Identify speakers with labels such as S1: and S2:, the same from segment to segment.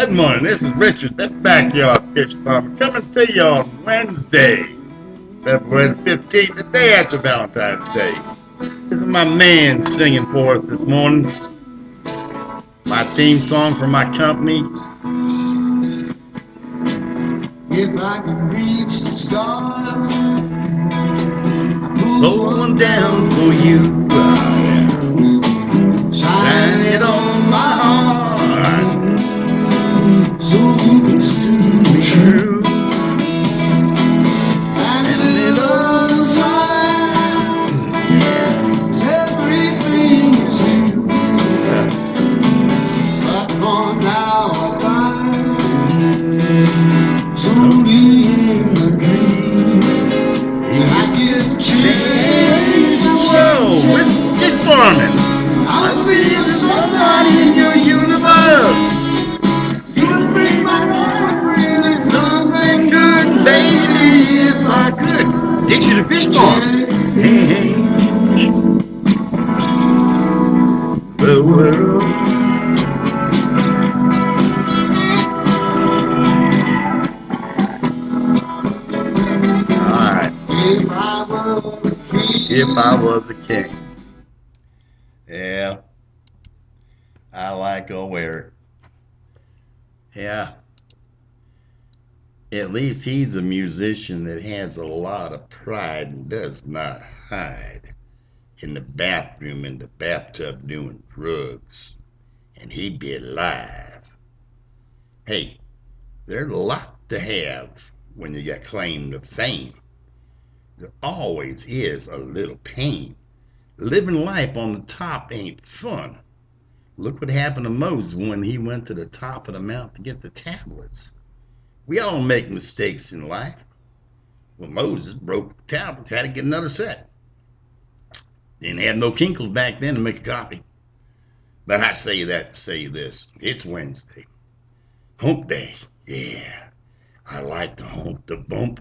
S1: Good morning, this is Richard, the Backyard Fish Farmer, coming to you on Wednesday, February 15th, the day after Valentine's Day. This is my man singing for us this morning. My theme song for my company.
S2: If I could reach the stars,
S1: Pull them down for you. Shine it on my heart,
S2: so you can still be
S1: true.
S2: and live outside everything you see. But for now I'm slowly in the dreams, and I can change the
S1: Whoa, with fish farming.
S2: I'll be the
S1: Somebody in your universe.
S2: You'll make my life really
S1: Something good, baby, if I could. Get you to fish farm. Hey, hey. The world. Alright. If I was a king. Yeah. I like to wear it. Yeah. At least he's a musician that has a lot of pride and does not hide in the bathroom, in the bathtub doing drugs. And he'd be alive. Hey, there's a lot to have when you got claim to fame. There always is a little pain. Living life on the top ain't fun. Look what happened to Moses when he went to the top of the mountain to get the tablets. We all make mistakes in life. Well, Moses broke the tablets, had to get another set. Didn't have no Kinkles back then to make a copy. But I say that to say this. It's Wednesday. Hump day. Yeah. I like to hump the bump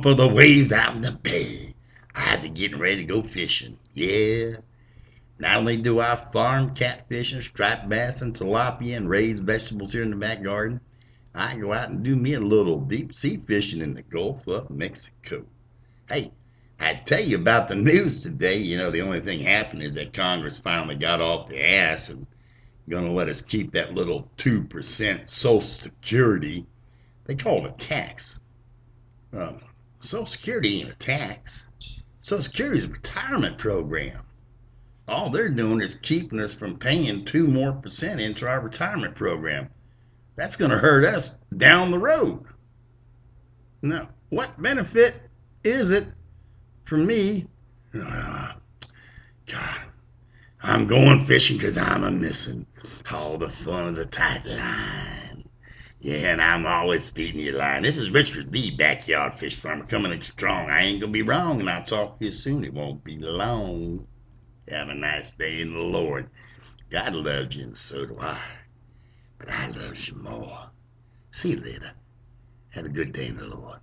S1: of the waves out in the bay. Eyes are getting ready to go fishing. Yeah. Not only do I farm catfish and striped bass and tilapia and raise vegetables here in the back garden, I go out and do me a little deep sea fishing in the Gulf of Mexico. Hey, I tell you about the news today. You know, the only thing happened is that Congress finally got off the ass and gonna let us keep that little 2% Social Security. They call it a tax. Social Security ain't a tax. Social Security is a retirement program. All they're doing is keeping us from paying 2% more into our retirement program. That's going to hurt us down the road. Now, what benefit is it for me? God, I'm going fishing because I'm a missing all the fun of the tight line. Yeah, and I'm always feeding you line. This is Richard, the Backyard Fish Farmer, coming in strong. I ain't going to be wrong, and I'll talk to you soon. It won't be long. Have a nice day in the Lord. God loves you, and so do I. But I love you more. See you later. Have a good day in the Lord.